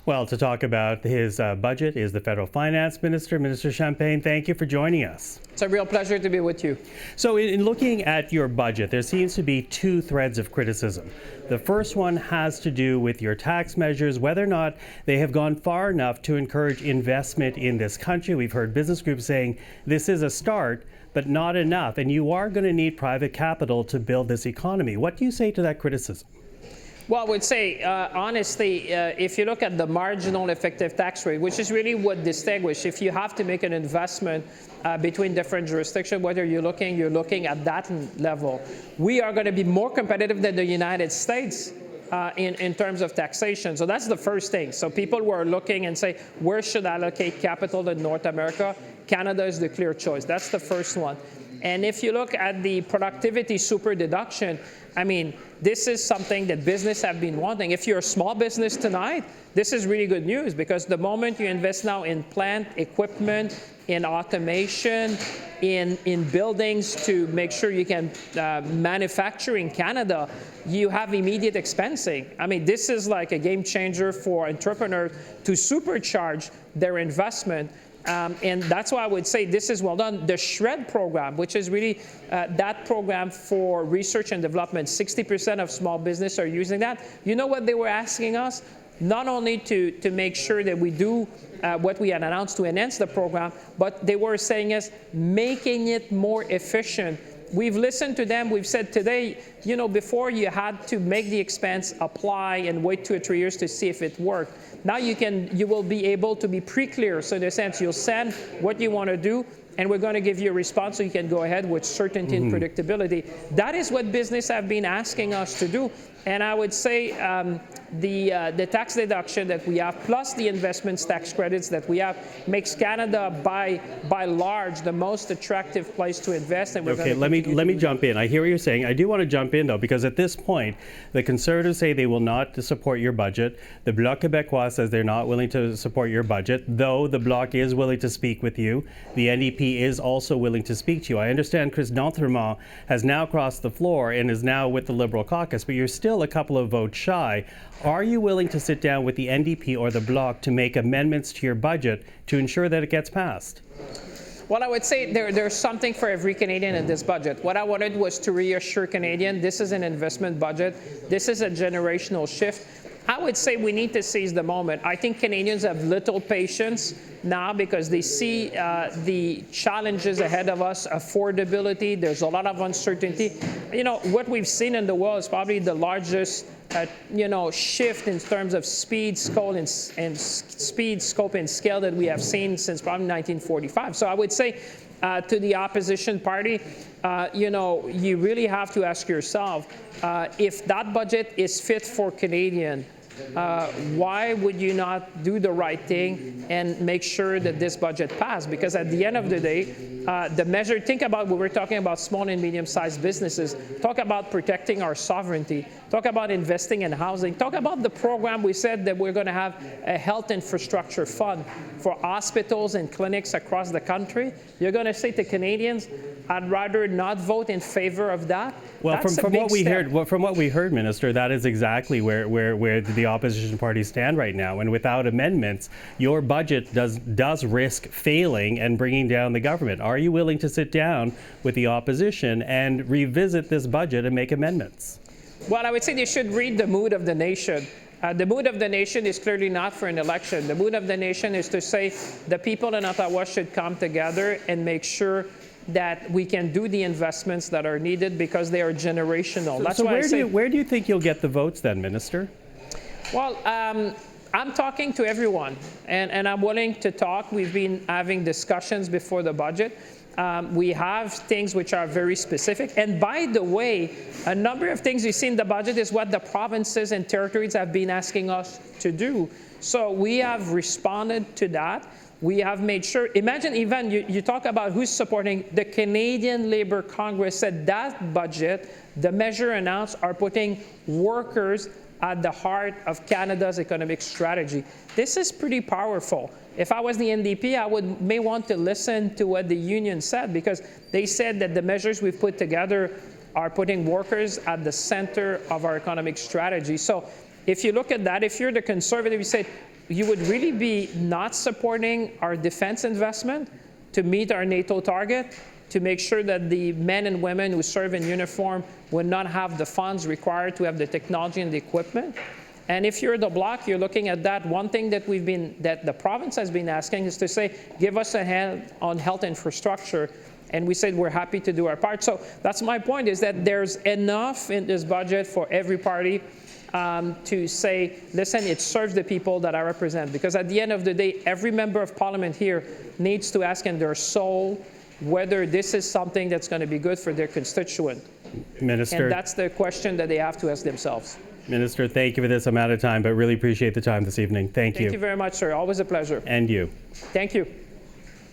Well, to talk about his budget is the federal finance minister, Minister Champagne. Thank you for joining us. It's a real pleasure to be with you. So in looking at your budget, there seems to be two threads of criticism. The first one has to do with your tax measures, whether or not they have gone far enough to encourage investment in this country. We've heard business groups saying this is a start, but not enough, and you are going to need private capital to build this economy. What do you say to that criticism? Well, I would say, honestly, if you look at the marginal effective tax rate, which is really what distinguishes, if you have to make an investment between different jurisdictions, whether you're looking at that level, we are going to be more competitive than the United States in terms of taxation. So that's the first thing. So people who are looking and say, where should I allocate capital in North America? Canada is the clear choice. That's the first one. And if you look at the productivity super deduction, I mean, this is something that business have been wanting. If you're a small business tonight, this is really good news, because the moment you invest now in plant equipment, in automation, in buildings to make sure you can manufacture in Canada, you have immediate expensing. I mean, this is like a game changer for entrepreneurs to supercharge their investment. And that's why I would say this is well done. The SHRED program, which is really that program for research and development, 60% of small business are using that. You know what they were asking us? Not only to make sure that we do what we had announced to enhance the program, but they were saying is making it more efficient. We've listened to them. We've said today, you know, before you had to make the expense, apply, and wait 2 or 3 years to see if it worked. Now you will be able to be pre-clear. So in a sense, you'll send what you want to do, and we're going to give you a response so you can go ahead with certainty and predictability. That is what business have been asking us to do. And I would say the tax deduction that we have, plus the investments tax credits that we have, makes Canada by large the most attractive place to invest. And okay, let me jump in. I hear what you're saying. I do want to jump in though, because at this point, the Conservatives say they will not support your budget. The Bloc Québécois says they're not willing to support your budget, though the Bloc is willing to speak with you. The NDP is also willing to speak to you. I understand Chris D'Entremont has now crossed the floor and is now with the Liberal caucus, but you're still a couple of votes shy. Are you willing to sit down with the NDP or the Bloc to make amendments to your budget to ensure that it gets passed? Well, I would say there's something for every Canadian in this budget. What I wanted was to reassure Canadians this is an investment budget. This is a generational shift. I would say we need to seize the moment. I think Canadians have little patience now because they see the challenges ahead of us, affordability, there's a lot of uncertainty. You know, what we've seen in the world is probably the largest shift in terms of speed, scope, and scale that we have seen since probably 1945. So I would say to the opposition party, you really have to ask yourself, if that budget is fit for Canadian, why would you not do the right thing and make sure that this budget passed? Because at the end of the day, the measure, think about when we're talking about small and medium-sized businesses, talk about protecting our sovereignty, talk about investing in housing, talk about the program we said that we're going to have a health infrastructure fund for hospitals and clinics across the country. You're going to say to Canadians, I'd rather not vote in favor of that. Well, from what we heard, Minister, that is exactly where the opposition parties stand right now. And without amendments, your budget does risk failing and bringing down the government. Are you willing to sit down with the opposition and revisit this budget and make amendments? Well, I would say they should read the mood of the nation. The mood of the nation is clearly not for an election. The mood of the nation is to say the people in Ottawa should come together and make sure that we can do the investments that are needed because they are generational. That's why where do you think you'll get the votes then, Minister? Well, I'm talking to everyone, and I'm willing to talk. We've been having discussions before the budget. We have things which are very specific. And by the way, a number of things you see in the budget is what the provinces and territories have been asking us to do. So we have responded to that. We have made sure, imagine even you talk about who's supporting, the Canadian Labour Congress said that budget, the measure announced are putting workers at the heart of Canada's economic strategy. This is pretty powerful. If I was the NDP, I may want to listen to what the union said, because they said that the measures we've put together are putting workers at the center of our economic strategy. So if you look at that, if you're the Conservative, you say you would really be not supporting our defense investment to meet our NATO target, to make sure that the men and women who serve in uniform would not have the funds required to have the technology and the equipment. And if you're the Bloc, you're looking at that. One thing that that the province has been asking is to say, give us a hand on health infrastructure. And we said we're happy to do our part. So that's my point, is that there's enough in this budget for every party to say, listen, it serves the people that I represent. Because at the end of the day, every member of parliament here needs to ask in their soul whether this is something that's going to be good for their constituent. Minister. And that's the question that they have to ask themselves. Minister, thank you for this. I'm out of time, but really appreciate the time this evening. Thank you. Thank you very much, sir. Always a pleasure. And you. Thank you.